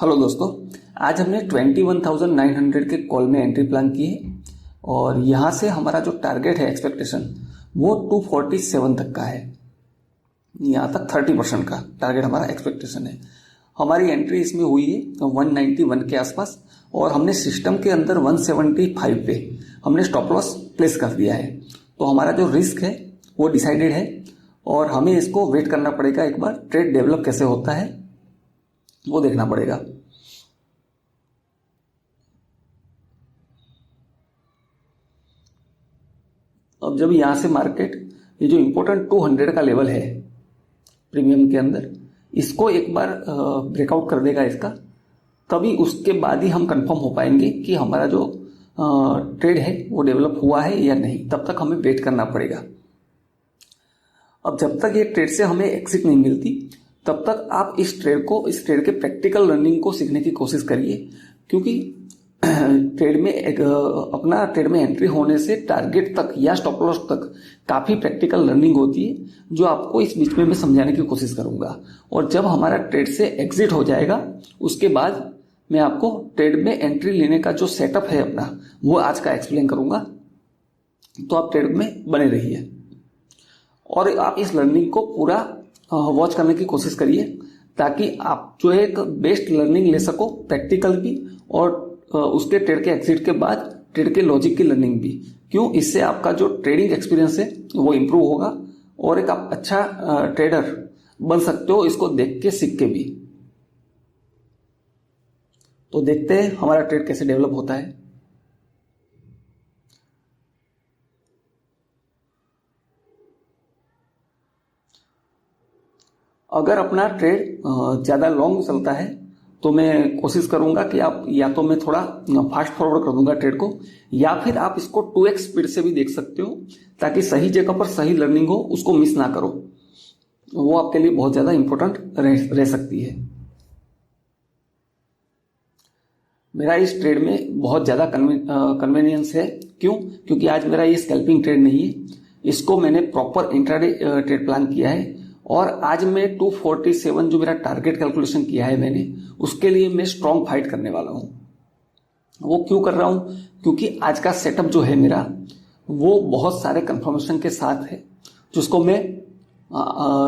Hello दोस्तों, आज हमने 21,900 के कॉल में एंट्री प्लान की है और यहाँ से हमारा जो टारगेट है एक्सपेक्टेशन वो 247 तक का है। यहाँ तक 30% का टारगेट हमारा एक्सपेक्टेशन है। हमारी एंट्री इसमें हुई है 191 के आसपास और हमने सिस्टम के अंदर 175 पे हमने स्टॉप लॉस प्लेस कर दिया है। तो हमारा जो रिस्क है वो डिसाइडेड है और हमें इसको वेट करना पड़ेगा। एक बार ट्रेड डेवलप कैसे होता है वो देखना पड़ेगा। अब जब यहां से मार्केट ये जो इम्पोर्टेंट 200 का लेवल है प्रीमियम के अंदर, इसको एक बार ब्रेकआउट कर देगा इसका, तभी उसके बाद ही हम कंफर्म हो पाएंगे कि हमारा जो ट्रेड है वो डेवलप हुआ है या नहीं। तब तक हमें वेट करना पड़ेगा। अब जब तक ये ट्रेड से हमें एग्जिट नहीं मिलती तब तक आप इस ट्रेड के प्रैक्टिकल लर्निंग को सीखने की कोशिश करिए, क्योंकि अपना ट्रेड में एंट्री होने से टारगेट तक या स्टॉप लॉस तक काफ़ी प्रैक्टिकल लर्निंग होती है जो आपको इस बीच में मैं समझाने की कोशिश करूंगा। और जब हमारा ट्रेड से एग्जिट हो जाएगा उसके बाद मैं आपको ट्रेड में एंट्री लेने का जो सेटअप है अपना वो आज का एक्सप्लेन करूंगा। तो आप ट्रेड में बने रहिए और आप इस लर्निंग को पूरा वॉच करने की कोशिश करिए ताकि आप जो है एक बेस्ट लर्निंग ले सको, प्रैक्टिकल भी और उसके ट्रेड के एग्जिट के बाद ट्रेड के लॉजिक की लर्निंग भी। क्यों? इससे आपका जो ट्रेडिंग एक्सपीरियंस है वो इम्प्रूव होगा और एक आप अच्छा ट्रेडर बन सकते हो, इसको देख के सीख के भी। तो देखते हैं हमारा ट्रेड कैसे डेवलप होता है। अगर अपना ट्रेड ज़्यादा लॉन्ग चलता है तो मैं कोशिश करूंगा कि आप या तो मैं थोड़ा फास्ट फॉरवर्ड कर दूंगा ट्रेड को, या फिर आप इसको 2x स्पीड से भी देख सकते हो ताकि सही जगह पर सही लर्निंग हो, उसको मिस ना करो। वो आपके लिए बहुत ज़्यादा इंपॉर्टेंट रह सकती है। मेरा इस ट्रेड में बहुत ज़्यादा कन्वीनियंस है। क्यों? क्योंकि आज मेरा ये स्कैल्पिंग ट्रेड नहीं है, इसको मैंने प्रॉपर इंट्राडे ट्रेड प्लान किया है और आज मैं 247 जो मेरा टारगेट कैलकुलेशन किया है मैंने, उसके लिए मैं स्ट्रॉन्ग फाइट करने वाला हूं। वो क्यों कर रहा हूं? क्योंकि आज का सेटअप जो है मेरा वो बहुत सारे कंफर्मेशन के साथ है, जिसको मैं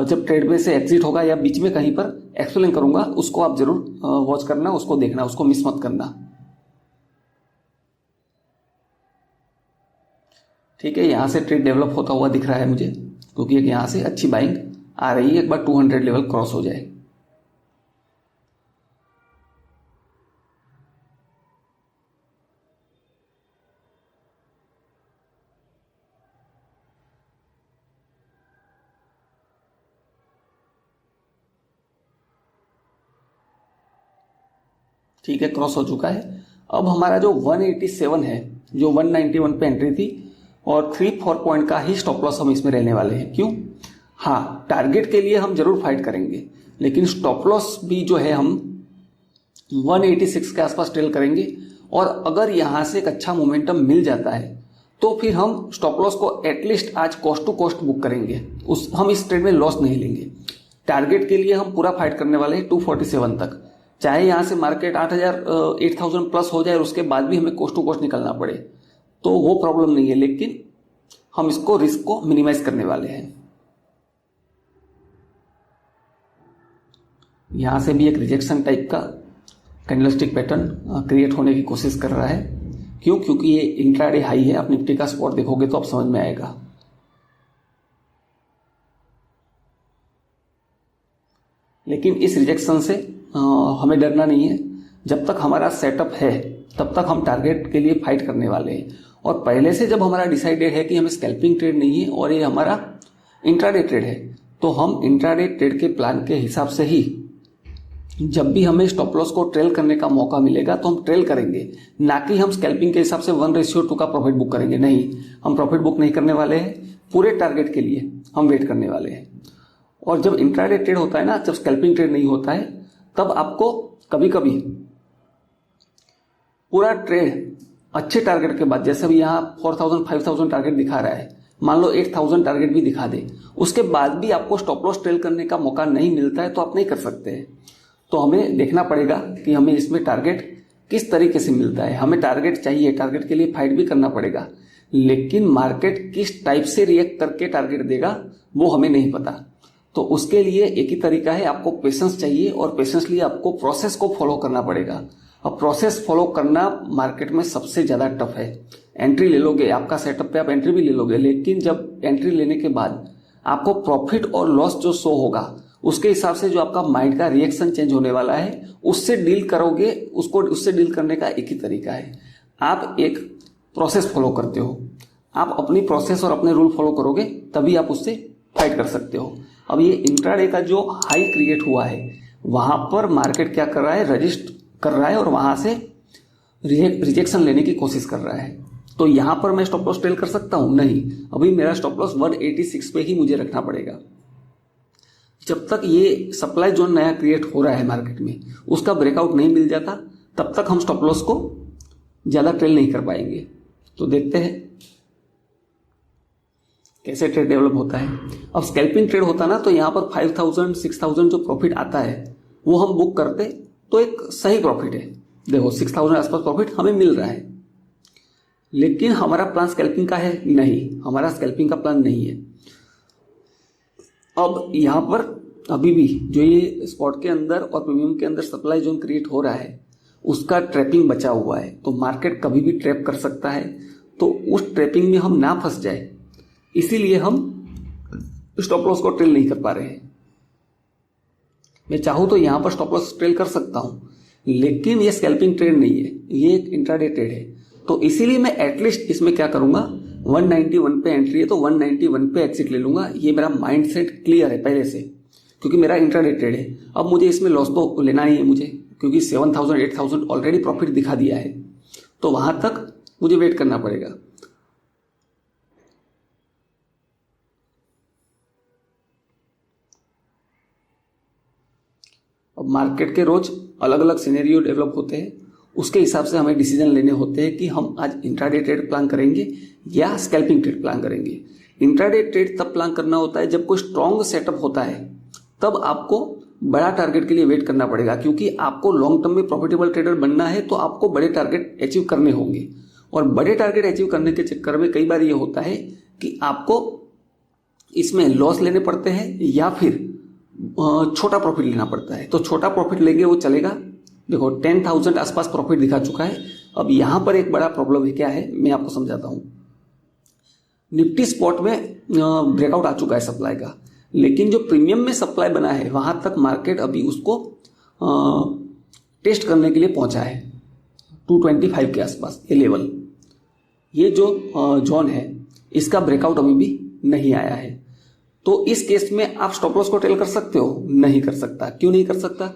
जब ट्रेड में से एग्जिट होगा या बीच में कहीं पर एक्सप्लेन करूंगा, उसको आप जरूर वॉच करना, उसको देखना, उसको मिस मत करना। ठीक है, यहां से ट्रेड डेवलप होता हुआ दिख रहा है मुझे, क्योंकि एक यहां से अच्छी बाइंग आ रही है। एक बार 200 लेवल क्रॉस हो जाए। ठीक है, क्रॉस हो चुका है। अब हमारा जो 187 है, जो 191 पे एंट्री थी और 3-4 पॉइंट का ही स्टॉप लॉस हम इसमें रहने वाले हैं। क्यों? हाँ, टारगेट के लिए हम जरूर फाइट करेंगे, लेकिन स्टॉप लॉस भी जो है हम 186 के आसपास ट्रेल करेंगे। और अगर यहां से एक अच्छा मोमेंटम मिल जाता है तो फिर हम स्टॉप लॉस को एटलीस्ट आज कॉस्ट टू कॉस्ट बुक करेंगे। हम इस ट्रेड में लॉस नहीं लेंगे। टारगेट के लिए हम पूरा फाइट करने वाले हैं 247 तक, चाहे यहां से मार्केट 8,000 प्लस हो जाए और उसके बाद भी हमें कॉस्ट टू कॉस्ट निकलना पड़े तो वो प्रॉब्लम नहीं है, लेकिन हम इसको रिस्क को मिनिमाइज करने वाले हैं। यहां से भी एक रिजेक्शन टाइप का कैंडलस्टिक पैटर्न क्रिएट होने की कोशिश कर रहा है। क्यों? क्योंकि ये इंट्राडे हाई है। आप निफ्टी का स्पॉट देखोगे तो आप समझ में आएगा। लेकिन इस रिजेक्शन से हमें डरना नहीं है। जब तक हमारा सेटअप है तब तक हम टारगेट के लिए फाइट करने वाले हैं। और पहले से जब हमारा डिसाइडेड है कि हमें स्कैल्पिंग ट्रेड नहीं है और ये हमारा इंट्राडे ट्रेड है, तो हम इंट्राडे ट्रेड के प्लान के हिसाब से ही जब भी हमें स्टॉप लॉस को ट्रेल करने का मौका मिलेगा तो हम ट्रेल करेंगे, ना कि हम स्कैल्पिंग के हिसाब से 1:2 का प्रॉफिट बुक करेंगे। नहीं, हम प्रॉफिट बुक नहीं करने वाले हैं। पूरे टारगेट के लिए हम वेट करने वाले हैं। और जब इंट्राडे ट्रेड होता है ना, जब स्कैल्पिंग ट्रेड नहीं होता है, तब आपको कभी कभी पूरा ट्रेड अच्छे टारगेट के बाद, जैसे भी यहाँ 4,000 5,000 टारगेट दिखा रहा है, मान लो 8,000 टारगेट भी दिखा दे, उसके बाद भी आपको स्टॉप लॉस ट्रेल करने का मौका नहीं मिलता है तो आप नहीं कर सकते हैं। तो हमें देखना पड़ेगा कि हमें इसमें टारगेट किस तरीके से मिलता है। हमें टारगेट चाहिए, टारगेट के लिए फाइट भी करना पड़ेगा, लेकिन मार्केट किस टाइप से रिएक्ट करके टारगेट देगा वो हमें नहीं पता। तो उसके लिए एक ही तरीका है, आपको पेशेंस चाहिए और पेशेंस लिए आपको प्रोसेस को फॉलो करना पड़ेगा। अब प्रोसेस फॉलो करना मार्केट में सबसे ज़्यादा टफ है। एंट्री ले लोगे, आपका सेटअप पे आप एंट्री भी ले लोगे, लेकिन जब एंट्री लेने के बाद आपको प्रॉफिट और लॉस जो शो होगा उसके हिसाब से जो आपका माइंड का रिएक्शन चेंज होने वाला है, उससे डील करोगे। उससे डील करने का एक ही तरीका है, आप एक प्रोसेस फॉलो करते हो। आप अपनी प्रोसेस और अपने रूल फॉलो करोगे तभी आप उससे फाइट कर सकते हो। अब ये इंट्राडे का जो हाई क्रिएट हुआ है वहां पर मार्केट क्या कर रहा है, रजिस्ट कर रहा है और वहां से रिजेक्शन लेने की कोशिश कर रहा है। तो यहां पर मैं स्टॉप लॉस ट्रेल कर सकता हूं? नहीं, अभी मेरा स्टॉप लॉस 186 पे ही मुझे रखना पड़ेगा। जब तक ये सप्लाई जोन नया क्रिएट हो रहा है मार्केट में, उसका ब्रेकआउट नहीं मिल जाता, तब तक हम स्टॉप लॉस को ज्यादा ट्रेल नहीं कर पाएंगे। तो देखते हैं कैसे ट्रेड डेवलप होता है। अब स्कैल्पिंग ट्रेड होता ना, तो यहाँ पर 5000 6000 जो प्रॉफिट आता है वो हम बुक करते तो एक सही प्रॉफिट है। देखो 6000 आसपास प्रॉफिट हमें मिल रहा है, लेकिन हमारा प्लान स्कैल्पिंग का है नहीं, हमारा स्कैल्पिंग का प्लान नहीं है। अब यहाँ पर अभी भी जो ये स्पॉट के अंदर और प्रीमियम के अंदर सप्लाई जोन क्रिएट हो रहा है उसका ट्रैपिंग बचा हुआ है, तो मार्केट कभी भी ट्रैप कर सकता है। तो उस ट्रैपिंग में हम ना फंस जाए, इसीलिए हम स्टॉप लॉस को ट्रेल नहीं कर पा रहे हैं। मैं चाहूं तो यहां पर स्टॉप लॉस ट्रेल कर सकता हूं, लेकिन ये स्कैल्पिंग ट्रेड नहीं है, ये एक इंट्राडे ट्रेड है। तो इसीलिए मैं एटलीस्ट इसमें क्या करूंगा, 191 पे एंट्री है तो 191 पे एग्जिट ले लूंगा। ये मेरा माइंड सेट क्लियर है पहले से, क्योंकि मेरा इंट्राडे ट्रेड है। अब मुझे इसमें लॉस तो लेना नहीं है मुझे, क्योंकि 7000 8000 ऑलरेडी प्रॉफिट दिखा दिया है, तो वहां तक मुझे वेट करना पड़ेगा। अब मार्केट के रोज अलग अलग सिनेरियो डेवलप होते हैं, उसके हिसाब से हमें डिसीजन लेने होते हैं कि हम आज इंट्राडे ट्रेड प्लान करेंगे या स्कैल्पिंग ट्रेड प्लान करेंगे। इंट्राडे ट्रेड तब प्लान करना होता है जब कोई स्ट्रॉन्ग सेटअप होता है, तब आपको बड़ा टारगेट के लिए वेट करना पड़ेगा, क्योंकि आपको लॉन्ग टर्म में प्रॉफिटेबल ट्रेडर बनना है तो आपको बड़े टारगेट अचीव करने होंगे। और बड़े टारगेट अचीव करने के चक्कर में कई बार ये होता है कि आपको इसमें लॉस लेने पड़ते हैं या फिर छोटा प्रॉफिट लेना पड़ता है। तो छोटा प्रॉफिट लेंगे वो चलेगा। देखो 10,000 आसपास प्रॉफिट दिखा चुका है। अब यहां पर एक बड़ा प्रॉब्लम है, क्या है मैं आपको समझाता हूं। निफ्टी स्पॉट में ब्रेकआउट आ चुका है सप्लाई का, लेकिन जो प्रीमियम में सप्लाई बना है वहां तक मार्केट अभी उसको टेस्ट करने के लिए पहुंचा है 225 के आसपास। ये लेवल, ये जो जोन है इसका ब्रेकआउट अभी भी नहीं आया है। तो इस केस में आप स्टॉप लॉस को ट्रेल कर सकते हो? नहीं कर सकता। क्यों नहीं कर सकता?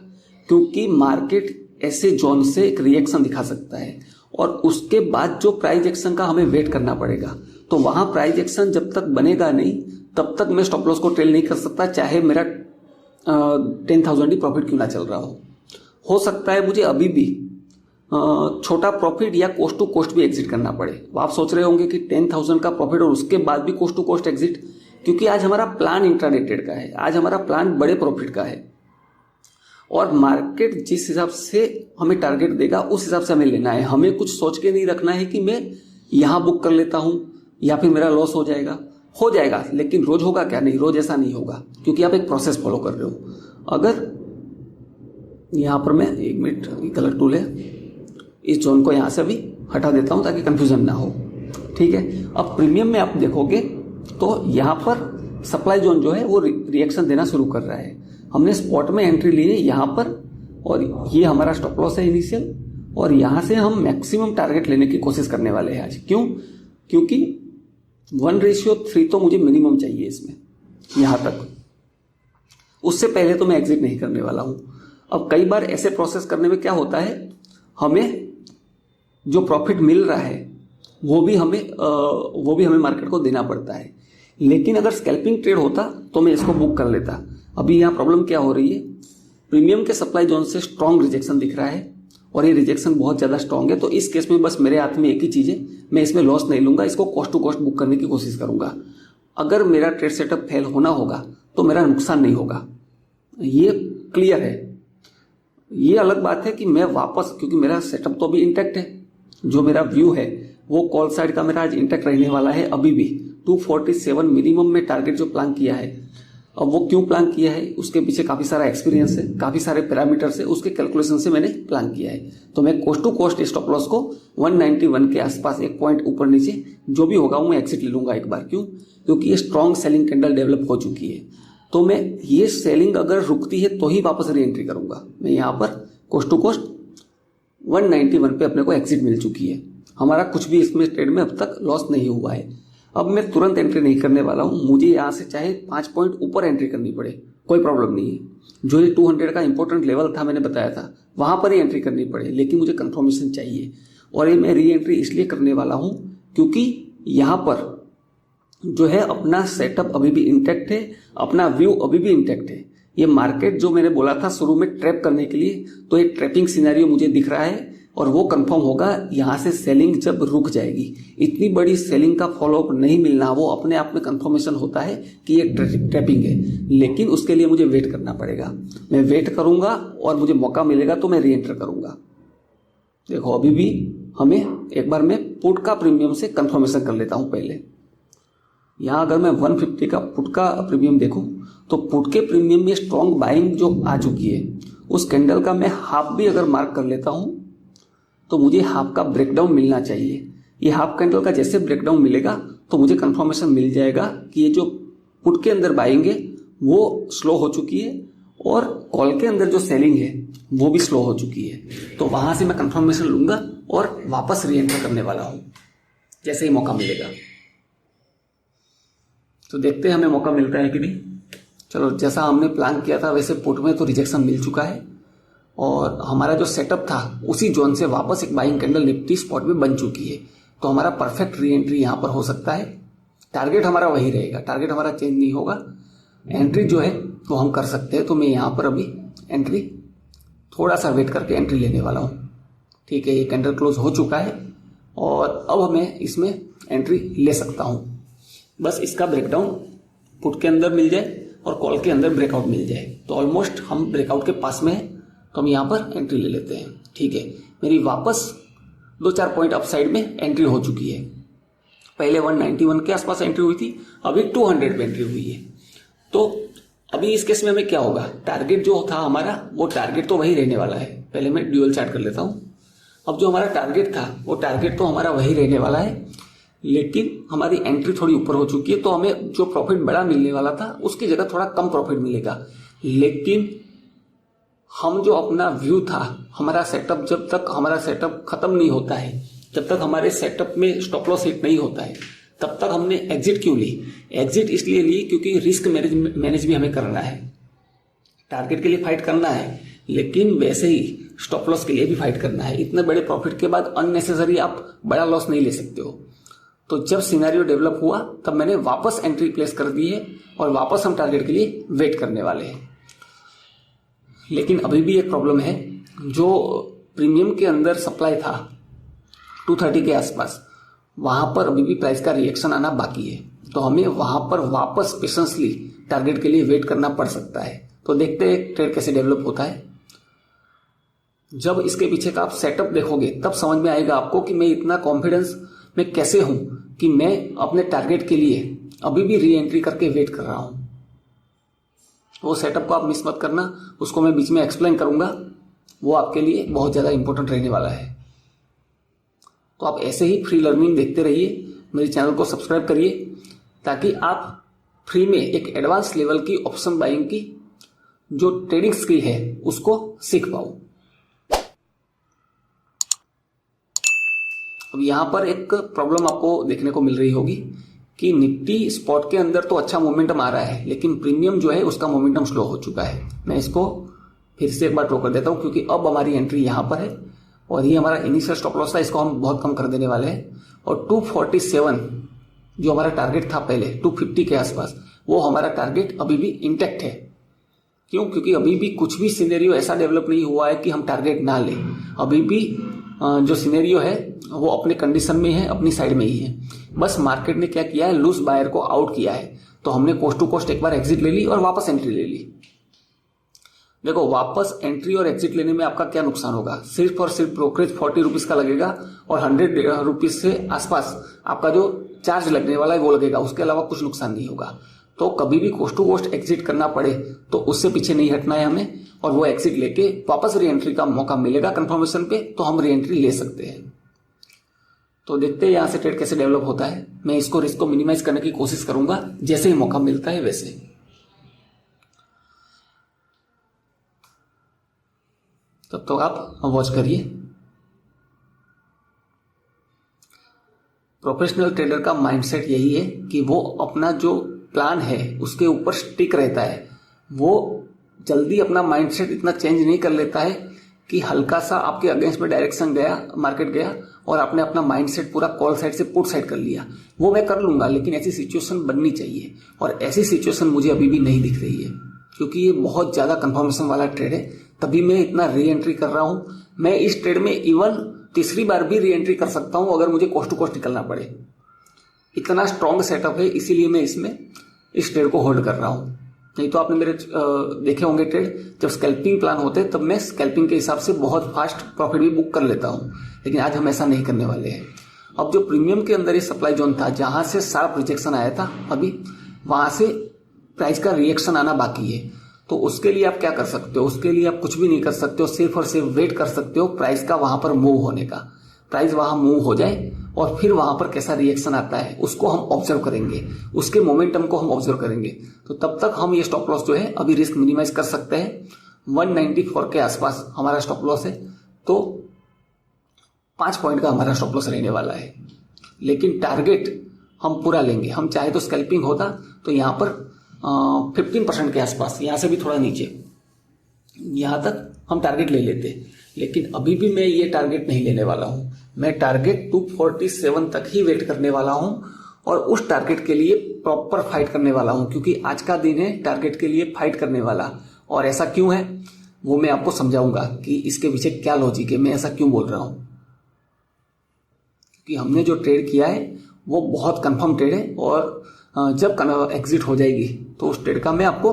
क्योंकि मार्केट ऐसे जोन से एक रिएक्शन दिखा सकता है और उसके बाद जो प्राइस एक्शन का हमें वेट करना पड़ेगा। तो वहां प्राइस एक्शन जब तक बनेगा नहीं तब तक मैं स्टॉप लॉस को ट्रेल नहीं कर सकता, चाहे मेरा 10,000 ही प्रॉफिट क्यों ना चल रहा हो सकता है मुझे अभी भी छोटा प्रॉफिट या कोस्ट टू कोस्ट भी एग्जिट करना पड़े। तो आप सोच रहे होंगे कि 10,000 का प्रॉफिट और उसके बाद भी कोस्ट टू कोस्ट एग्जिट, क्योंकि आज हमारा प्लान इंट्राडे ट्रेड का है, आज हमारा प्लान बड़े प्रॉफिट का है और मार्केट जिस हिसाब से हमें टारगेट देगा उस हिसाब से हमें लेना है। हमें कुछ सोच के नहीं रखना है कि मैं यहां बुक कर लेता हूं या फिर मेरा लॉस हो जाएगा, लेकिन रोज होगा क्या? नहीं, रोज ऐसा नहीं होगा, क्योंकि आप एक प्रोसेस फॉलो कर रहे हो। अगर यहां पर मैं 1 मिनट, कलर टूल है, इस जोन को यहां से अभी हटा देता हूं ताकि कंफ्यूजन ना हो। ठीक है, अब प्रीमियम में आप देखोगे तो यहां पर सप्लाई जोन जो है वो रिएक्शन देना शुरू कर रहा है। हमने स्पॉट में एंट्री ली है यहां पर और ये हमारा स्टॉप लॉस है इनिशियल, और यहां से हम मैक्सिमम टारगेट लेने की कोशिश करने वाले हैं आज। क्यों? क्योंकि 1:3 तो मुझे मिनिमम चाहिए इसमें, यहां तक। उससे पहले तो मैं एग्जिट नहीं करने वाला हूं। अब कई बार ऐसे प्रोसेस करने में क्या होता है, हमें जो प्रॉफिट मिल रहा है वो भी हमें मार्केट को देना पड़ता है। लेकिन अगर स्कैल्पिंग ट्रेड होता तो मैं इसको बुक कर लेता। अभी यहाँ प्रॉब्लम क्या हो रही है, प्रीमियम के सप्लाई जोन से स्ट्रॉन्ग रिजेक्शन दिख रहा है और ये रिजेक्शन बहुत ज्यादा स्ट्रॉन्ग है। तो इस केस में बस मेरे हाथ में एक ही चीज है, मैं इसमें लॉस नहीं लूंगा, इसको कॉस्ट टू कॉस्ट बुक करने की कोशिश करूंगा। अगर मेरा ट्रेड सेटअप फेल होना होगा तो मेरा नुकसान नहीं होगा, ये क्लियर है। ये अलग बात है कि मैं वापस, क्योंकि मेरा सेटअप तो अभी इंटैक्ट है, जो मेरा व्यू है वो कॉल साइड का मेरा आज इंटैक्ट रहने वाला है अभी भी। 247 मिनिमम में टारगेट जो प्लान किया है, अब वो क्यों प्लान किया है उसके पीछे काफ़ी सारा एक्सपीरियंस है, काफ़ी सारे पैरामीटर्स है, उसके कैलकुलेशन से मैंने प्लान किया है। तो मैं cost to cost stop loss को 191 के आसपास, एक पॉइंट ऊपर नीचे जो भी होगा वो मैं एग्जिट ले लूंगा एक बार। क्यों? क्योंकि ये स्ट्रॉन्ग सेलिंग कैंडल डेवलप हो चुकी है। तो मैं ये सेलिंग अगर रुकती है तो ही वापस री एंट्री करूंगा। मैं यहाँ पर कोस्ट टू कोस्ट 191 पे अपने को एग्जिट मिल चुकी है। हमारा कुछ भी इसमें ट्रेड में अब तक लॉस नहीं हुआ है। अब मैं तुरंत एंट्री नहीं करने वाला हूं, मुझे यहां से चाहे 5 पॉइंट ऊपर एंट्री करनी पड़े, कोई प्रॉब्लम नहीं है। जो ये 200 का इंपॉर्टेंट लेवल था, मैंने बताया था, वहां पर ही एंट्री करनी पड़े, लेकिन मुझे कंफर्मेशन चाहिए। और ये मैं री एंट्री इसलिए करने वाला हूं क्योंकि यहां पर जो है अपना सेटअप अभी भी इंटैक्ट है, अपना व्यू अभी भी इंटैक्ट है। ये मार्केट जो मैंने बोला था शुरू में ट्रैप करने के लिए, तो ये ट्रैपिंग सिनेरियो मुझे दिख रहा है और वो कंफर्म होगा यहां से सेलिंग जब रुक जाएगी। इतनी बड़ी सेलिंग का फॉलोअप नहीं मिलना, वो अपने आप में कंफर्मेशन होता है कि ये ट्रैपिंग है, लेकिन उसके लिए मुझे वेट करना पड़ेगा। मैं वेट करूंगा और मुझे मौका मिलेगा तो मैं री एंटर करूंगा। देखो अभी भी हमें एक बार मैं पुट का प्रीमियम से कंफर्मेशन कर लेता हूं पहले। यहां अगर मैं 150 का पुट का प्रीमियम देखूं तो पुट के प्रीमियम में स्ट्रॉन्ग बाइंग जो आ चुकी है, उस कैंडल का मैं हाफ भी अगर मार्क कर लेता हूं तो मुझे हाफ का ब्रेकडाउन मिलना चाहिए। ये हाफ कैंडल का जैसे ब्रेकडाउन मिलेगा तो मुझे कंफर्मेशन मिल जाएगा कि ये जो पुट के अंदर बाइंग है वो स्लो हो चुकी है और कॉल के अंदर जो सेलिंग है वो भी स्लो हो चुकी है। तो वहां से मैं कंफर्मेशन लूंगा और वापस री एंटर करने वाला हूं जैसे ही मौका मिलेगा। तो देखते हैं हमें मौका मिलता है कि नहीं। चलो, जैसा हमने प्लान किया था वैसे पुट में तो रिजेक्शन मिल चुका है और हमारा जो सेटअप था उसी जोन से वापस एक बाइंग कैंडल निफ्टी स्पॉट में बन चुकी है। तो हमारा परफेक्ट री एंट्री यहां पर हो सकता है। टारगेट हमारा वही रहेगा, टारगेट हमारा चेंज नहीं होगा। एंट्री जो है वो हम कर सकते हैं। तो मैं यहां पर अभी एंट्री थोड़ा सा वेट करके एंट्री लेने वाला हूं। ठीक है, ये कैंडल क्लोज हो चुका है और अब मैं इसमें एंट्री ले सकता हूं। बस इसका ब्रेकडाउन पुट के अंदर मिल जाए और कॉल के अंदर ब्रेकआउट मिल जाए। तो ऑलमोस्ट हम ब्रेकआउट के पास में है, तो हम यहां पर एंट्री ले लेते हैं। ठीक है, मेरी वापस 2-4 पॉइंट अपसाइड में एंट्री हो चुकी है। पहले 191 के आसपास एंट्री हुई थी, अभी 200 पे एंट्री हुई है। तो अभी इस केस में हमें क्या होगा, टारगेट जो था हमारा वो टारगेट तो वही रहने वाला है। पहले मैं ड्यूअल चार्ट कर लेता हूं। अब जो हमारा टारगेट था वो टारगेट तो हमारा वही रहने वाला है, लेकिन हमारी एंट्री थोड़ी ऊपर हो चुकी है। तो हमें जो प्रॉफिट बड़ा मिलने वाला था उसकी जगह थोड़ा कम प्रॉफिट मिलेगा। लेकिन हम जो अपना व्यू था, हमारा सेटअप, जब तक हमारा सेटअप खत्म नहीं होता है, जब तक हमारे सेटअप में स्टॉप लॉस हिट नहीं होता है, तब तक हमने एग्जिट क्यों ली? एग्जिट इसलिए ली क्योंकि रिस्क मैनेज भी हमें करना है। टारगेट के लिए फाइट करना है, लेकिन वैसे ही स्टॉप लॉस के लिए भी फाइट करना है। इतने बड़े प्रॉफिट के बाद अननेसेसरी आप बड़ा लॉस नहीं ले सकते हो। तो जब सिनेरियो डेवलप हुआ तब मैंने वापस एंट्री प्लेस कर दी है और वापस हम टारगेट के लिए वेट करने वाले हैं। लेकिन अभी भी एक प्रॉब्लम है, जो प्रीमियम के अंदर सप्लाई था 230 के आसपास, वहां पर अभी भी प्राइस का रिएक्शन आना बाकी है। तो हमें वहां पर वापस पेशेंसली टारगेट के लिए वेट करना पड़ सकता है। तो देखते हैं ट्रेड कैसे डेवलप होता है। जब इसके पीछे का आप सेटअप देखोगे तब समझ में आएगा आपको कि मैं इतना कॉन्फिडेंस में कैसे हूं कि मैं अपने टारगेट के लिए अभी भी री एंट्री करके वेट कर रहा हूं। वो सेटअप को आप मिस मत करना, उसको मैं बीच में एक्सप्लेन करूंगा, वो आपके लिए बहुत ज़्यादा इंपॉर्टेंट रहने वाला है। तो आप ऐसे ही फ्री लर्निंग देखते रहिए, मेरे चैनल को सब्सक्राइब करिए ताकि आप फ्री में एक एडवांस लेवल की ऑप्शन बाइंग की जो ट्रेडिंग स्किल है उसको सीख पाओ। अब यहां पर एक प्रॉब्लम आपको देखने को मिल रही होगी कि निफ्टी स्पॉट के अंदर तो अच्छा मोमेंटम आ रहा है, लेकिन प्रीमियम जो है उसका मोमेंटम स्लो हो चुका है। मैं इसको फिर से एक बार ड्रॉ कर देता हूं क्योंकि अब हमारी एंट्री यहां पर है और ये हमारा इनिशियल स्टॉप लॉस था, इसको हम बहुत कम कर देने वाले हैं। और 247 जो हमारा टारगेट था पहले 250 के आसपास, वो हमारा टारगेट अभी भी इंटैक्ट है। क्यों? क्योंकि अभी भी कुछ भी सिनेरियो ऐसा डेवलप नहीं हुआ है कि हम टारगेट ना लें। अभी भी जो सिनेरियो है वो अपने कंडीशन में है, अपनी साइड में ही है। बस मार्केट ने क्या किया है, लूज बायर को आउट किया है। तो हमने कोस्ट टू कोस्ट एक बार एग्जिट ले ली और वापस एंट्री ले ली। देखो वापस एंट्री और एग्जिट लेने में आपका क्या नुकसान होगा, सिर्फ और सिर्फ ब्रोकरेज 40 रुपीज का लगेगा और 100 रुपीज से आसपास आपका जो चार्ज लगने वाला है वो लगेगा, उसके अलावा कुछ नुकसान नहीं होगा। तो कभी भी कोस्ट टू कोस्ट एग्जिट करना पड़े तो उससे पीछे नहीं हटना है हमें, और वो एग्जिट लेके वापस री एंट्री का मौका मिलेगा कंफर्मेशन पे तो हम री एंट्री ले सकते हैं। तो देखते हैं यहां से ट्रेड कैसे डेवलप होता है। मैं इसको रिस्क को मिनिमाइज करने की कोशिश करूंगा जैसे ही मौका मिलता है वैसे। तब तो आप वॉच करिए। प्रोफेशनल ट्रेडर का माइंडसेट यही है कि वो अपना जो प्लान है उसके ऊपर स्टिक रहता है, वो जल्दी अपना माइंडसेट इतना चेंज नहीं कर लेता है कि हल्का सा आपके अगेंस्ट में डायरेक्शन गया, मार्केट गया और आपने अपना माइंडसेट पूरा कॉल साइड से पुट साइड कर लिया। वो मैं कर लूंगा, लेकिन ऐसी सिचुएशन बननी चाहिए और ऐसी सिचुएशन मुझे अभी भी नहीं दिख रही है, क्योंकि ये बहुत ज्यादा कंफर्मेशन वाला ट्रेड है, तभी मैं इतना री एंट्री कर रहा हूं। मैं इस ट्रेड में इवन तीसरी बार भी री एंट्री कर सकता हूं अगर मुझे कोस्ट टू कोस्ट निकलना पड़े। इतना स्ट्रॉन्ग सेटअप है, इसीलिए मैं इसमें इस ट्रेड को होल्ड कर रहा हूं। नहीं तो आपने मेरे देखे होंगे ट्रेड, जब स्कैल्पिंग प्लान होते तब मैं स्कैल्पिंग के हिसाब से बहुत फास्ट प्रॉफिट भी बुक कर लेता हूं, लेकिन आज हम ऐसा नहीं करने वाले हैं। अब जो प्रीमियम के अंदर ये सप्लाई जोन था जहां से शार्प रिजेक्शन आया था, अभी वहां से प्राइस का रिएक्शन आना बाकी है। तो उसके लिए आप क्या कर सकते हो, उसके लिए आप कुछ भी नहीं कर सकते हो, सिर्फ और सिर्फ वेट कर सकते हो प्राइस का वहां पर मूव होने का। प्राइस वहां मूव हो जाए और फिर वहां पर कैसा रिएक्शन आता है उसको हम ऑब्जर्व करेंगे, उसके मोमेंटम को हम ऑब्जर्व करेंगे। तो तब तक हम ये स्टॉप लॉस जो है अभी रिस्क मिनिमाइज कर सकते हैं। 194 के आसपास हमारा स्टॉप लॉस है, तो 5 पॉइंट का हमारा स्टॉप लॉस रहने वाला है, लेकिन टारगेट हम पूरा लेंगे। हम चाहे तो स्कैल्पिंग होता तो यहां पर 15% के आसपास, यहां से भी थोड़ा नीचे, यहां तक हम टारगेट ले लेते, लेकिन अभी भी मैं ये टारगेट नहीं लेने वाला हूं। मैं टारगेट 247 तक ही वेट करने वाला हूं और उस टारगेट के लिए प्रॉपर फाइट करने वाला हूं, क्योंकि आज का दिन है टारगेट के लिए फाइट करने वाला। और ऐसा क्यों है वो मैं आपको समझाऊंगा कि इसके पीछे क्या लॉजिक है, मैं ऐसा क्यों बोल रहा हूं। क्योंकि हमने जो ट्रेड किया है वो बहुत कंफर्म ट्रेड है, और जब एग्जिट हो जाएगी तो उस ट्रेड का मैं आपको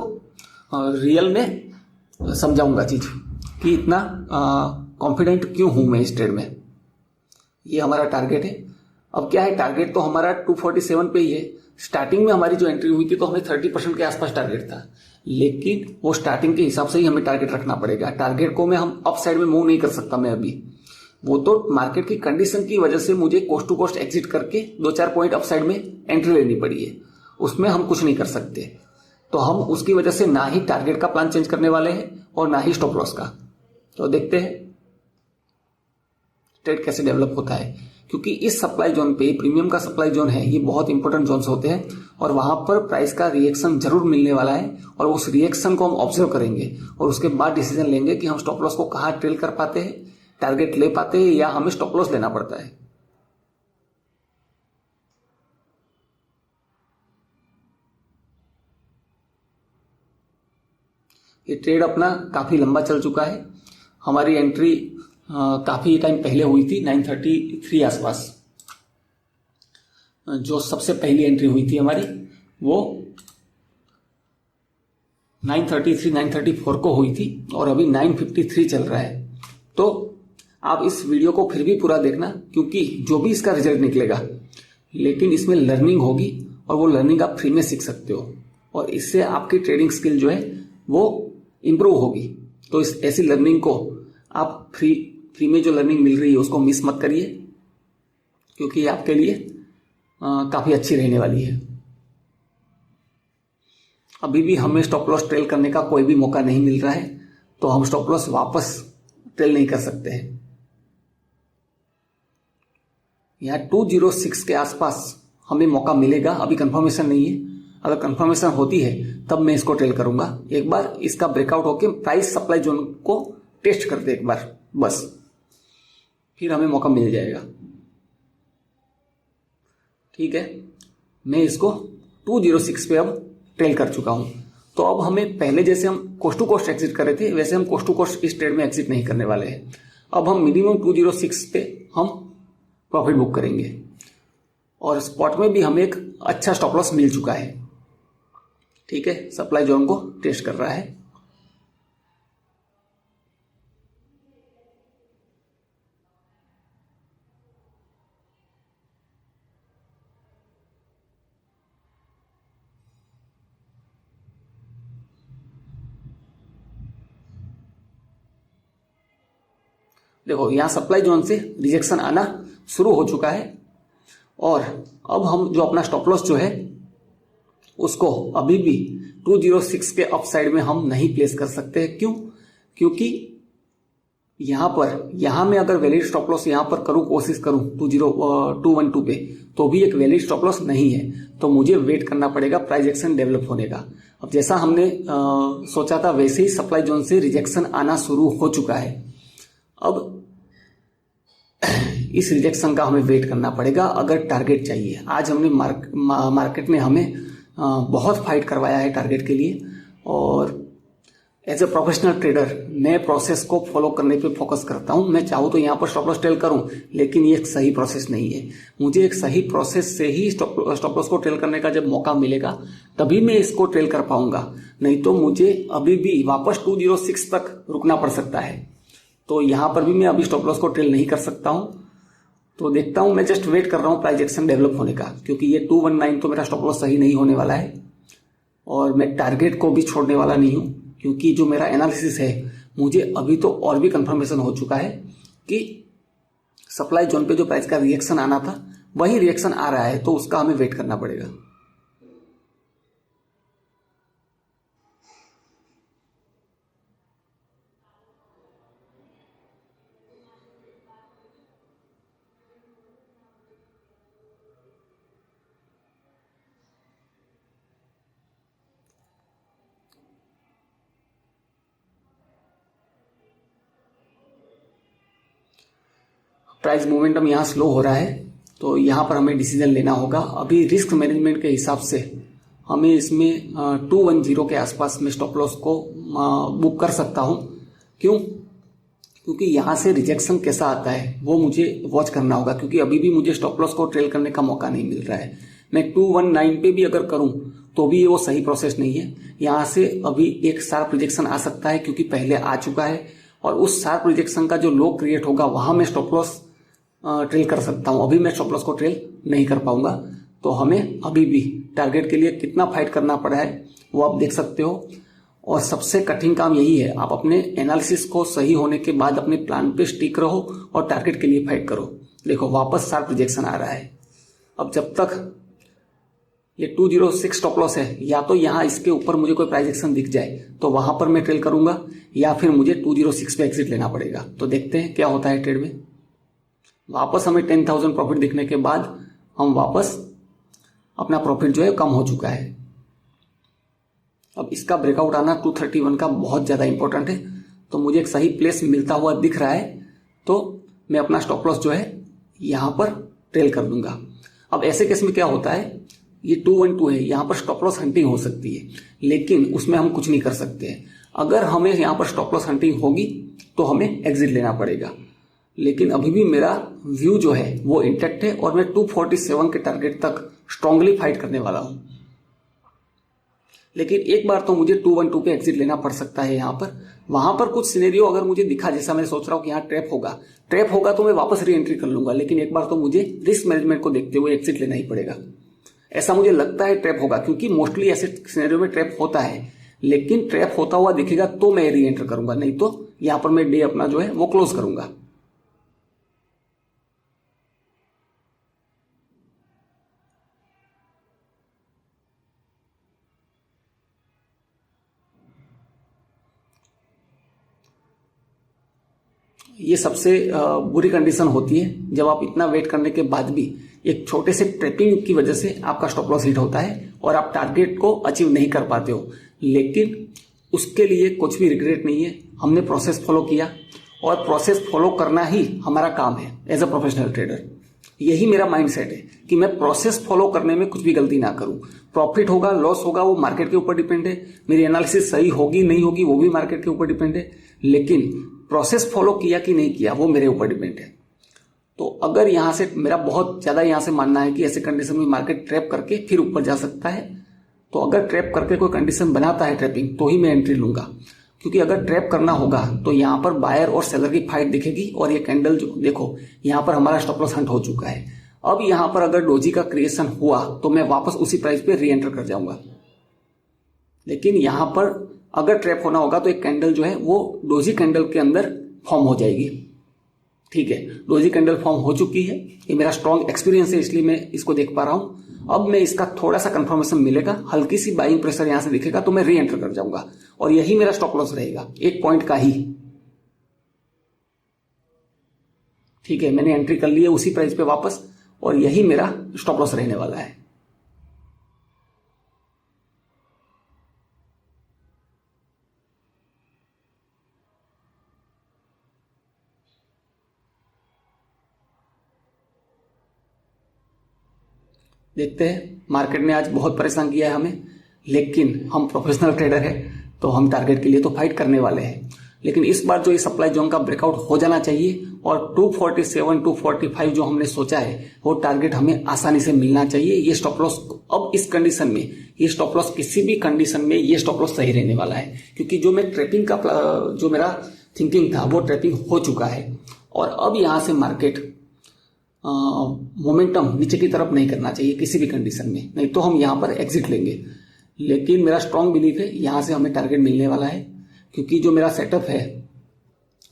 रियल में समझाऊंगा चीज कि इतना कॉन्फिडेंट क्यों हूं मैं इस ट्रेड में। ये हमारा टारगेट है। अब क्या है, टारगेट तो हमारा 247 पे ही है। स्टार्टिंग में हमारी जो एंट्री हुई थी तो हमें 30% के आसपास टारगेट था, लेकिन वो स्टार्टिंग के हिसाब से ही हमें टारगेट रखना पड़ेगा। टारगेट को मैं हम अप साइड में मूव नहीं कर सकता मैं अभी, वो तो मार्केट की कंडीशन की वजह से मुझे कोस्ट टू कोस्ट एग्जिट करके 2-4 पॉइंट अप साइड में एंट्री लेनी पड़ी है, उसमें हम कुछ नहीं कर सकते। तो हम उसकी वजह से ना ही टारगेट का प्लान चेंज करने वाले हैं और ना ही स्टॉप लॉस का। तो देखते हैं ट्रेड कैसे डेवलप होता है, क्योंकि इस सप्लाई जोन पे, प्रीमियम का सप्लाई जोन है, ये बहुत इंपॉर्टेंट जोन्स होते हैं और वहां पर प्राइस का रिएक्शन जरूर मिलने वाला है और उस रिएक्शन को हम ऑब्जर्व करेंगे और उसके बाद डिसीजन लेंगे कि हम स्टॉप लॉस को कहाँ ट्रेल कर पाते हैं, टारगेट ले पाते हैं या हमें स्टॉप लॉस लेना पड़ता है। ये ट्रेड अपना काफी लंबा चल चुका है। हमारी एंट्री काफी टाइम पहले हुई थी, 933 आसपास जो सबसे पहली एंट्री हुई थी हमारी, वो 933 934 को हुई थी और अभी 953 चल रहा है। तो आप इस वीडियो को फिर भी पूरा देखना, क्योंकि जो भी इसका रिजल्ट निकलेगा, लेकिन इसमें लर्निंग होगी और वो लर्निंग आप फ्री में सीख सकते हो और इससे आपकी ट्रेडिंग स्किल जो है वो इंप्रूव होगी। तो इस ऐसी लर्निंग को आप फ्री में जो लर्निंग मिल रही है उसको मिस मत करिए, क्योंकि ये आपके लिए काफी अच्छी रहने वाली है। अभी भी हमें स्टॉप लॉस ट्रेल करने का कोई भी मौका नहीं मिल रहा है, तो हम स्टॉप लॉस वापस ट्रेल नहीं कर सकते हैं। यहाँ 206 के आसपास हमें मौका मिलेगा, अभी कंफर्मेशन नहीं है। अगर कंफर्मेशन होती है तब मैं इसको ट्रेल करूंगा। एक बार इसका ब्रेकआउट होके प्राइस सप्लाई जोन को टेस्ट कर दे एक बार बस, फिर हमें मौका मिल जाएगा। ठीक है, मैं इसको 206 पे अब ट्रेल कर चुका हूं। तो अब हमें पहले जैसे हम कोस्ट टू कोस्ट एग्जिट कर रहे थे, वैसे हम कोस्ट टू कोस्ट इस ट्रेड में एग्जिट नहीं करने वाले हैं। अब हम मिनिमम 206 पे हम प्रॉफिट बुक करेंगे और स्पॉट में भी हमें एक अच्छा स्टॉप लॉस मिल चुका है। ठीक है, सप्लाई जोन को टेस्ट कर रहा है। देखो यहाँ सप्लाई जोन से रिजेक्शन आना शुरू हो चुका है और अब हम जो अपना स्टॉप लॉस जो है उसको अभी भी 206 के अप साइड में हम नहीं प्लेस कर सकते। क्यों? क्योंकि यहां मैं अगर वैलिड स्टॉप लॉस यहां पर कोशिश करूं 212 पे, तो भी एक वैलिड स्टॉप लॉस नहीं है। तो मुझे वेट करना पड़ेगा प्राइस एक्शन डेवलप होने का। अब जैसा हमने सोचा था वैसे ही सप्लाई जोन से रिजेक्शन आना शुरू हो चुका है। अब इस रिजेक्शन का हमें वेट करना पड़ेगा अगर टारगेट चाहिए। आज हमने मार्केट ने हमें बहुत फाइट करवाया है टारगेट के लिए, और एज ए प्रोफेशनल ट्रेडर मैं प्रोसेस को फॉलो करने पे फोकस करता हूं। मैं चाहूँ तो यहाँ पर स्टॉप लॉस ट्रेल करूं, लेकिन ये एक सही प्रोसेस नहीं है। मुझे एक सही प्रोसेस से ही स्टॉप लॉस को ट्रेल करने का जब मौका मिलेगा तभी मैं इसको ट्रेल कर पाऊंगा, नहीं तो मुझे अभी भी वापस 206 तक रुकना पड़ सकता है। तो यहाँ पर भी मैं अभी स्टॉप लॉस को ट्रेल नहीं कर सकता हूँ। तो देखता हूँ, मैं जस्ट वेट कर रहा हूँ प्राइस एक्शन डेवलप होने का, क्योंकि ये 219 तो मेरा स्टॉप लॉस सही नहीं होने वाला है और मैं टारगेट को भी छोड़ने वाला नहीं हूँ, क्योंकि जो मेरा एनालिसिस है मुझे अभी तो और भी कंफर्मेशन हो चुका है कि सप्लाई जोन पे जो प्राइस का रिएक्शन आना था वही रिएक्शन आ रहा है, तो उसका हमें वेट करना पड़ेगा। प्राइस मोमेंटम यहाँ स्लो हो रहा है, तो यहाँ पर हमें डिसीजन लेना होगा। अभी रिस्क मैनेजमेंट के हिसाब से हमें इसमें 210 के आसपास में स्टॉप लॉस को बुक कर सकता हूँ। क्यों? क्योंकि यहाँ से रिजेक्शन कैसा आता है वो मुझे वॉच करना होगा, क्योंकि अभी भी मुझे स्टॉप लॉस को ट्रेल करने का मौका नहीं मिल रहा है। मैं 219 पे भी अगर करूँ तो भी वो सही प्रोसेस नहीं है। यहाँ से अभी एक शार्प रिजेक्शन आ सकता है, क्योंकि पहले आ चुका है, और उस शार्प रिजेक्शन का जो लो क्रिएट होगा वहां मैं स्टॉप लॉस ट्रेल कर सकता हूं। अभी मैं स्टॉप लॉस को ट्रेल नहीं कर पाऊंगा। तो हमें अभी भी टारगेट के लिए कितना फाइट करना पड़ा है वो आप देख सकते हो। और सबसे कठिन काम यही है, आप अपने एनालिसिस को सही होने के बाद अपने प्लान पे स्टिक रहो और टारगेट के लिए फाइट करो। देखो वापस शार्प रिजेक्शन आ रहा है। अब जब तक ये 206 स्टॉप लॉस है, या तो यहाँ इसके ऊपर मुझे कोई प्राइस एक्शन दिख जाए तो वहां पर मैं ट्रेल करूंगा, या फिर मुझे 206 पे एग्जिट लेना पड़ेगा। तो देखते हैं क्या होता है ट्रेड में। वापस हमें 10,000 प्रॉफिट दिखने के बाद हम वापस अपना प्रॉफिट जो है कम हो चुका है। अब इसका ब्रेकआउट आना 231 का बहुत ज्यादा इंपॉर्टेंट है। तो मुझे एक सही प्लेस मिलता हुआ दिख रहा है, तो मैं अपना स्टॉप लॉस जो है यहां पर ट्रेल कर दूंगा। अब ऐसे केस में क्या होता है, ये 212 है, यहां पर स्टॉप लॉस हंटिंग हो सकती है, लेकिन उसमें हम कुछ नहीं कर सकते। अगर हमें यहां पर स्टॉप लॉस हंटिंग होगी तो हमें एग्जिट लेना पड़ेगा। लेकिन अभी भी मेरा व्यू जो है वो इंटैक्ट है और मैं 247 के टारगेट तक स्ट्रांगली फाइट करने वाला हूं। लेकिन एक बार तो मुझे 212 पे एग्जिट लेना पड़ सकता है। यहाँ पर वहां पर कुछ सिनेरियो अगर मुझे दिखा, जैसा मैं सोच रहा हूं कि यहाँ ट्रैप होगा तो मैं वापस री एंट्री कर लूंगा, लेकिन एक बार तो मुझे रिस्क मैनेजमेंट को देखते हुए एग्जिट लेना ही पड़ेगा। ऐसा मुझे लगता है ट्रैप होगा, क्योंकि मोस्टली ऐसे सिनेरियो में ट्रैप होता है, लेकिन ट्रैप होता हुआ दिखेगा तो मैं री एंटर करूंगा, नहीं तो यहां पर मैं डे अपना जो है वो क्लोज करूंगा। ये सबसे बुरी कंडीशन होती है जब आप इतना वेट करने के बाद भी एक छोटे से ट्रैपिंग की वजह से आपका स्टॉप लॉस हिट होता है और आप टारगेट को अचीव नहीं कर पाते हो। लेकिन उसके लिए कुछ भी रिग्रेट नहीं है। हमने प्रोसेस फॉलो किया और प्रोसेस फॉलो करना ही हमारा काम है एज अ प्रोफेशनल ट्रेडर। यही मेरा माइंडसेट है कि मैं प्रोसेस फॉलो करने में कुछ भी गलती ना करूं। प्रॉफिट होगा लॉस होगा वो मार्केट के ऊपर डिपेंड है, मेरी एनालिसिस सही होगी नहीं होगी वो भी मार्केट के ऊपर डिपेंड है, लेकिन प्रोसेस फॉलो किया कि नहीं किया वो मेरे ऊपर डिपेंड है। तो अगर यहां से मेरा बहुत ज्यादा यहां से मानना है कि ऐसे कंडीशन में मार्केट ट्रैप करके फिर ऊपर जा सकता है, तो अगर ट्रैप करके कोई कंडीशन बनाता है ट्रैपिंग, तो ही मैं एंट्री लूंगा। क्योंकि अगर ट्रैप करना होगा तो यहां पर बायर और सेलर की फाइट दिखेगी और ये कैंडल जो देखो यहां पर हमारा स्टॉप लॉस हंट हो चुका है। अब यहां पर अगर डोजी का क्रिएशन हुआ तो मैं वापस उसी प्राइस पे री एंटर कर जाऊंगा। लेकिन यहां पर अगर ट्रैप होना होगा तो एक कैंडल जो है वो डोजी कैंडल के अंदर फॉर्म हो जाएगी। ठीक है, डोजी कैंडल फॉर्म हो चुकी है, ये मेरा स्ट्रॉन्ग एक्सपीरियंस है इसलिए मैं इसको देख पा रहा हूं। अब मैं इसका थोड़ा सा कंफर्मेशन मिलेगा, हल्की सी बाइंग प्रेशर यहां से दिखेगा तो मैं री एंटर कर जाऊंगा और यही मेरा स्टॉप लॉस रहेगा, 1 पॉइंट का ही। ठीक है, मैंने एंट्री कर ली है उसी प्राइस पे वापस और यही मेरा स्टॉप लॉस रहने वाला है। देखते हैं, मार्केट ने आज बहुत परेशान किया है हमें, लेकिन हम प्रोफेशनल ट्रेडर हैं तो हम टारगेट के लिए तो फाइट करने वाले हैं। लेकिन इस बार जो ये सप्लाई जोन का ब्रेकआउट हो जाना चाहिए और 247 245 जो हमने सोचा है वो टारगेट हमें आसानी से मिलना चाहिए। ये स्टॉप लॉस अब इस कंडीशन में, ये स्टॉप लॉस किसी भी कंडीशन में ये स्टॉप लॉस सही रहने वाला है, क्योंकि जो मैं ट्रैपिंग का जो मेरा थिंकिंग था वो ट्रैपिंग हो चुका है और अब यहां से मार्केट मोमेंटम नीचे की तरफ नहीं करना चाहिए किसी भी कंडीशन में, नहीं तो हम यहां पर एग्जिट लेंगे। लेकिन मेरा स्ट्रांग बिलीफ है यहां से हमें टारगेट मिलने वाला है, क्योंकि जो मेरा सेटअप है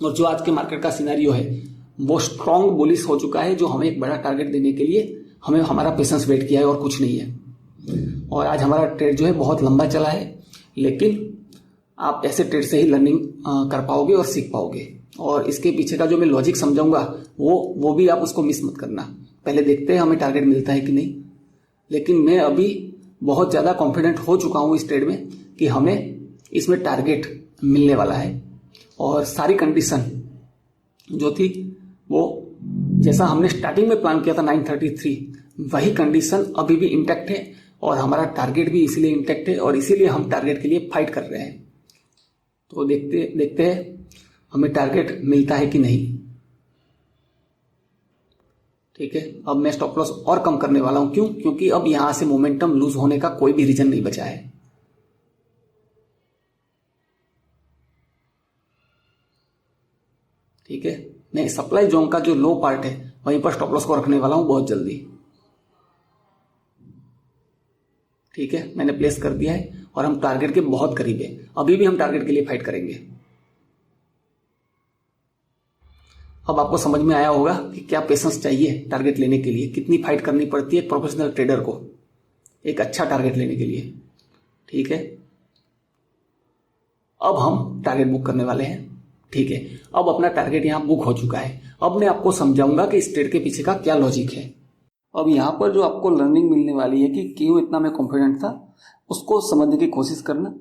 और जो आज के मार्केट का सिनेरियो है वो स्ट्रांग बुलिश हो चुका है, जो हमें एक बड़ा टारगेट देने के लिए हमें हमारा पेशेंस वेट किया है और कुछ नहीं है। और आज हमारा ट्रेड जो है बहुत लंबा चला है, लेकिन आप ऐसे ट्रेड से ही लर्निंग कर पाओगे और सीख पाओगे। और इसके पीछे का जो मैं लॉजिक समझाऊंगा वो भी आप उसको मिस मत करना। पहले देखते हैं हमें टारगेट मिलता है कि नहीं, लेकिन मैं अभी बहुत ज़्यादा कॉन्फिडेंट हो चुका हूँ इस ट्रेड में कि हमें इसमें टारगेट मिलने वाला है। और सारी कंडीशन जो थी वो जैसा हमने स्टार्टिंग में प्लान किया था 933, वही कंडीशन अभी भी इंटैक्ट है और हमारा टारगेट भी इसीलिए इंटैक्ट है और इसीलिए हम टारगेट के लिए फाइट कर रहे हैं। तो देखते हैं हमें टारगेट मिलता है कि नहीं। ठीक है, अब मैं स्टॉप लॉस और कम करने वाला हूं। क्यों? क्योंकि अब यहां से मोमेंटम लूज होने का कोई भी रीजन नहीं बचा है। ठीक है, मैं सप्लाई जोन का जो लो पार्ट है वहीं पर स्टॉप लॉस को रखने वाला हूं बहुत जल्दी। ठीक है, मैंने प्लेस कर दिया है और हम टारगेट के बहुत करीब है। अभी भी हम टारगेट के लिए फाइट करेंगे। अब आपको समझ में आया होगा कि क्या पेशेंस चाहिए टारगेट लेने के लिए, कितनी फाइट करनी पड़ती है प्रोफेशनल ट्रेडर को एक अच्छा टारगेट लेने के लिए। ठीक है, अब हम टारगेट बुक करने वाले हैं। ठीक है, अब अपना टारगेट यहां बुक हो चुका है। अब मैं आपको समझाऊंगा कि इस ट्रेड के पीछे का क्या लॉजिक है। अब यहां पर जो आपको लर्निंग मिलने वाली है कि क्यों इतना मैं कॉन्फिडेंट था, उसको समझने की कोशिश करना,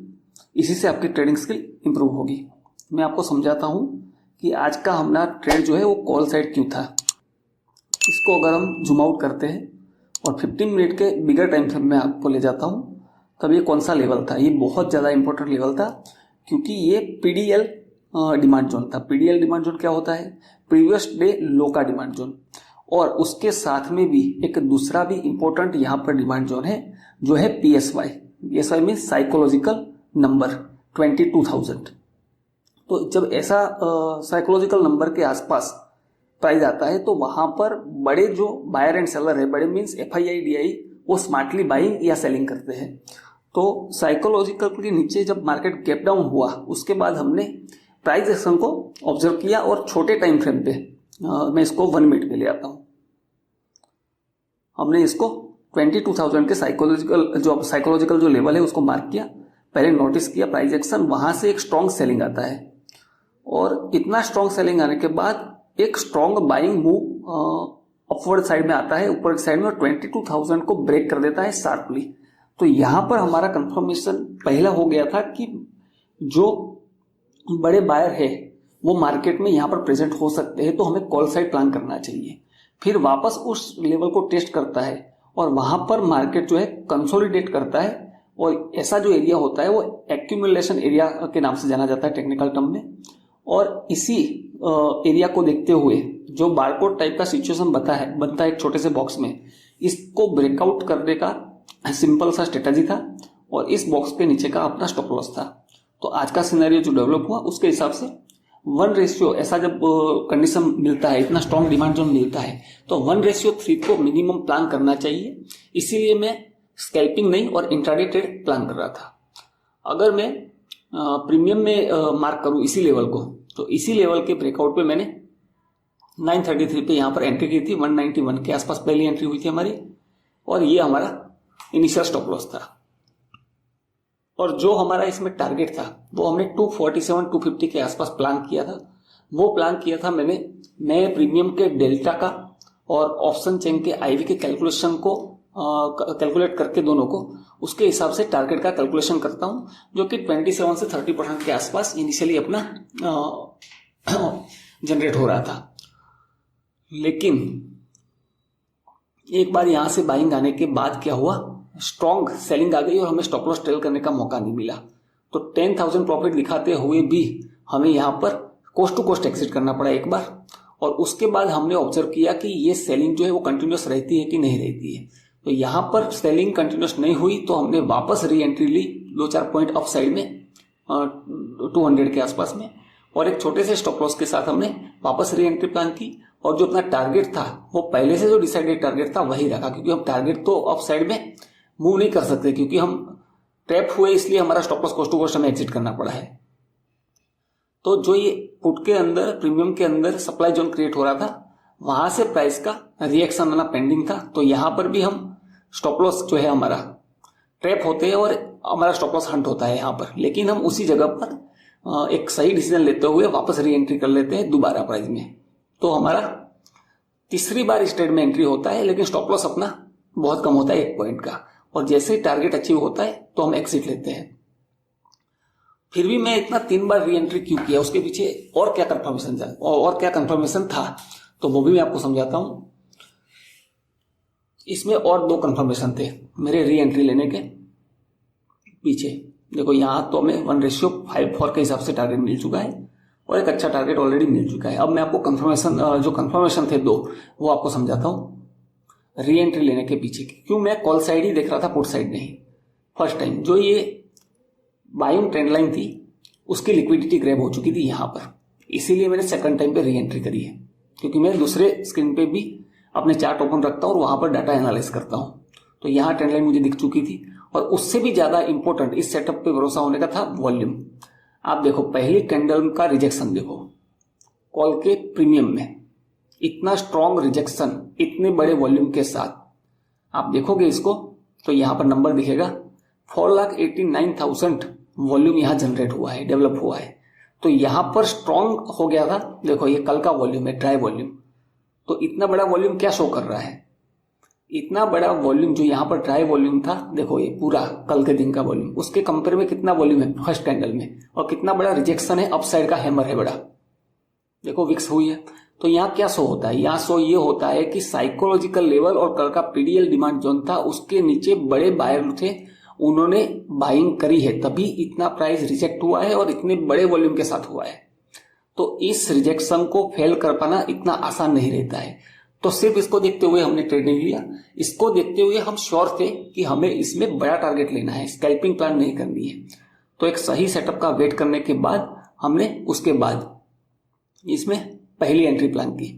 इसी से आपकी ट्रेडिंग स्किल इंप्रूव होगी। मैं आपको समझाता हूं कि आज का हमारा ट्रेड जो है वो कॉल साइड क्यों था। इसको अगर हम जूम आउट करते हैं और 15 मिनट के बिगर टाइम फ्रेम में आपको ले जाता हूं, तब ये कौन सा लेवल था। ये बहुत ज़्यादा इंपॉर्टेंट लेवल था, क्योंकि ये पीडीएल डिमांड जोन था। पीडीएल डिमांड जोन क्या होता है? प्रीवियस डे लो का डिमांड जोन। और उसके साथ में भी एक दूसरा भी इंपॉर्टेंट यहाँ पर डिमांड जोन है, जो है PSY. PSY mean psychological number 22,000। तो जब ऐसा साइकोलॉजिकल नंबर के आसपास प्राइस आता है तो वहां पर बड़े जो बायर एंड सेलर है, बड़े मीन्स एफआईआई डीआई, वो स्मार्टली बाइंग या सेलिंग करते हैं। तो साइकोलॉजिकल के नीचे जब मार्केट गैप डाउन हुआ, उसके बाद हमने प्राइस एक्शन को ऑब्जर्व किया और छोटे टाइम फ्रेम पे मैं इसको 1 मिनट पे ले आता हूं। हमने इसको 22,000 के साइकोलॉजिकल जो लेवल है उसको मार्क किया, पहले नोटिस किया प्राइस एक्शन, वहां से एक स्ट्रॉन्ग सेलिंग आता है और इतना स्ट्रॉन्ग सेलिंग आने के बाद एक strong buying move upward side में आता है, ऊपर साइड में 22,000 को ब्रेक कर देता है शार्पली। तो यहां पर हमारा कंफर्मेशन पहला हो गया था कि जो बड़े बायर है वो मार्केट में यहां पर प्रेजेंट हो सकते हैं, तो हमें कॉल साइड प्लान करना चाहिए। फिर वापस उस लेवल को टेस्ट करता है और वहां पर मार्केट जो है कंसोलिडेट करता है और ऐसा जो एरिया होता है वो एक्यूमुलेशन एरिया के नाम से जाना जाता है टेक्निकल टर्म में। और इसी एरिया को देखते हुए जो बारकोड टाइप का सिचुएशन बनता है एक छोटे से बॉक्स में, इसको ब्रेकआउट करने का सिंपल सा स्ट्रेटजी था और इस बॉक्स के नीचे का अपना स्टॉप लॉस था। तो आज का सिनेरियो जो डेवलप हुआ उसके हिसाब से 1:, ऐसा जब कंडीशन मिलता है, इतना स्ट्रॉन्ग डिमांड जोन मिलता है, तो 1:3 को मिनिमम प्लान करना चाहिए। इसीलिए मैं स्कैल्पिंग नहीं और इंट्राडे ट्रेड प्लान कर रहा था। अगर मैं प्रीमियम में मार्क करूं इसी लेवल को, तो इसी लेवल के ब्रेकआउट पे मैंने 933 पे यहाँ पर एंट्री की थी, 191 के आसपास पहली एंट्री हुई थी हमारी, और ये हमारा इनिशियल स्टॉप लॉस था। और जो हमारा इसमें टारगेट था वो हमने 247 250 के आसपास प्लान किया था। वो प्लान किया था मैंने नए प्रीमियम के डेल्टा का और ऑप्शन चेन के आईवी के कैलकुलेशन को कैलकुलेट करके दोनों को उसके हिसाब से टारगेट का कैलकुलेशन करता हूं, जो कि 27 से 30% के आसपास इनिशियली अपना जनरेट हो रहा था। लेकिन एक बार यहां से बाइंग आने के बाद क्या हुआ, स्ट्रॉन्ग सेलिंग आ गई और हमें स्टॉप लॉस ट्रेल करने का मौका नहीं मिला। तो 10,000 प्रॉफिट दिखाते हुए भी हमें यहां पर कोस्ट टू कोस्ट एग्जिट करना पड़ा एक बार, और उसके बाद हमने ऑब्जर्व किया कि ये सेलिंग जो है वो कंटिन्यूस रहती है कि नहीं रहती है। तो यहां पर सेलिंग कंटिन्यूस नहीं हुई तो हमने वापस री एंट्री ली 2-4 पॉइंट अप साइड में 200 के आसपास में, और एक छोटे से स्टॉप लॉस के साथ हमने वापस री एंट्री प्लान की। और जो अपना टारगेट था वो पहले से जो डिसाइडेड टारगेट था वही रखा, क्योंकि हम टारगेट तो अप साइड में मूव नहीं कर सकते क्योंकि हम ट्रैप हुए, इसलिए हमारा stop loss cost to cost हमें एग्जिट करना पड़ा है। तो जो ये पुट के अंदर प्रीमियम के अंदर सप्लाई जोन क्रिएट हो रहा था, वहां से प्राइस का रिएक्शन आना पेंडिंग था। तो यहां पर भी हम स्टॉप लॉस जो है हमारा ट्रैप होते हैं और हमारा स्टॉप लॉस हंट होता है यहां पर, लेकिन हम उसी जगह पर एक सही डिसीजन लेते हुए वापस री एंट्री कर लेते हैं दोबारा प्राइस में। तो हमारा तीसरी बार इस ट्रेड में एंट्री होता है, लेकिन स्टॉप लॉस अपना बहुत कम होता है 1 पॉइंट का, और जैसे ही टारगेट अचीव होता है तो हम एग्जिट लेते हैं। फिर भी मैं इतना 3 बार री एंट्री क्यों किया, उसके पीछे और क्या कंफर्मेशन था, तो वो भी मैं आपको समझाता हूं। इसमें और 2 कंफर्मेशन थे मेरे री एंट्री लेने के पीछे। देखो यहां तो हमें 1:5 के हिसाब से टारगेट मिल चुका है और एक अच्छा टारगेट ऑलरेडी मिल चुका है। अब मैं आपको कंफर्मेशन थे 2 वो आपको समझाता हूं री एंट्री लेने के पीछे। क्यों मैं कॉल साइड ही देख रहा था, पुट साइड नहीं। फर्स्ट टाइम जो ये बाइंग ट्रेंड लाइन थी उसकी लिक्विडिटी ग्रैब हो चुकी थी यहां पर, इसीलिए मैंने सेकंड टाइम पे री एंट्री करी है, क्योंकि मैं दूसरे स्क्रीन पे भी अपने चार्ट ओपन रखता हूं और वहां पर डाटा एनालाइज करता हूं। तो यहां ट्रेंड लाइन मुझे दिख चुकी थी, और उससे भी ज्यादा इंपॉर्टेंट इस सेटअप पे भरोसा होने का था वॉल्यूम। आप देखो पहली कैंडल का रिजेक्शन देखो कॉल के प्रीमियम में, इतना स्ट्रॉन्ग रिजेक्शन इतने बड़े वॉल्यूम के साथ आप देखोगे इसको तो यहां पर नंबर दिखेगा 4,89,000 वॉल्यूम यहां जनरेट हुआ है, डेवलप हुआ है। तो यहां पर स्ट्रॉन्ग हो गया था। देखो ये कल का वॉल्यूम है, ड्राई वॉल्यूम। तो इतना बड़ा वॉल्यूम क्या शो कर रहा है, इतना बड़ा वॉल्यूम जो यहां पर ड्राई वॉल्यूम था, देखो ये पूरा कल के दिन का वॉल्यूम, उसके कंपेयर में कितना वॉल्यूम है फर्स्ट कैंडल में, और कितना बड़ा रिजेक्शन है, अपसाइड का हैमर है बड़ा, देखो विक्स हुई है। तो यहाँ क्या शो होता है, यहाँ शो ये होता है कि साइकोलॉजिकल लेवल और कल का पीडीएल डिमांड जोन था उसके नीचे बड़े बायर थे, उन्होंने बाइंग करी है, तभी इतना प्राइस रिजेक्ट हुआ है और इतने बड़े वॉल्यूम के साथ हुआ है। तो इस रिजेक्शन को फेल कर पाना इतना आसान नहीं रहता है। तो सिर्फ इसको देखते हुए हमने ट्रेड नहीं लिया, इसको देखते हुए हम श्योर थे कि हमें इसमें बड़ा टारगेट लेना है, स्कैल्पिंग प्लान नहीं करनी है। तो एक सही सेटअप का वेट करने के बाद हमने उसके बाद इसमें पहली एंट्री प्लान की।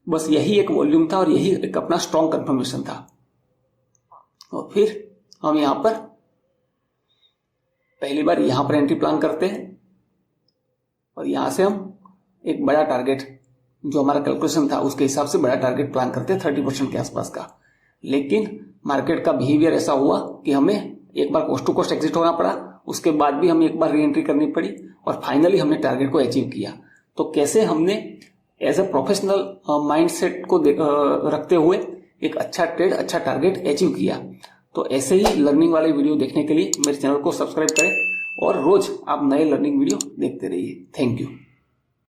बस यही एक वॉल्यूम था और यही एक अपना स्ट्रॉन्ग कंफर्मेशन था। और फिर हम यहां पर पहली बार यहां पर एंट्री प्लान करते हैं और यहां से हम एक बड़ा टारगेट जो हमारा कैलकुलेशन था उसके हिसाब से बड़ा टारगेट प्लान करते हैं 30% के आसपास का। लेकिन मार्केट का बिहेवियर ऐसा हुआ कि हमें एक बार कोस्ट टू कोस्ट एग्जिट होना पड़ा, उसके बाद भी हमें एक बार री एंट्री करनी पड़ी और फाइनली हमने टारगेट को अचीव किया। तो कैसे हमने एज अ प्रोफेशनल माइंडसेट को रखते हुए एक अच्छा ट्रेड, अच्छा टारगेट अचीव किया। तो ऐसे ही लर्निंग वाले वीडियो देखने के लिए मेरे चैनल को सब्सक्राइब करें और रोज आप नए लर्निंग वीडियो देखते रहिए। Thank you.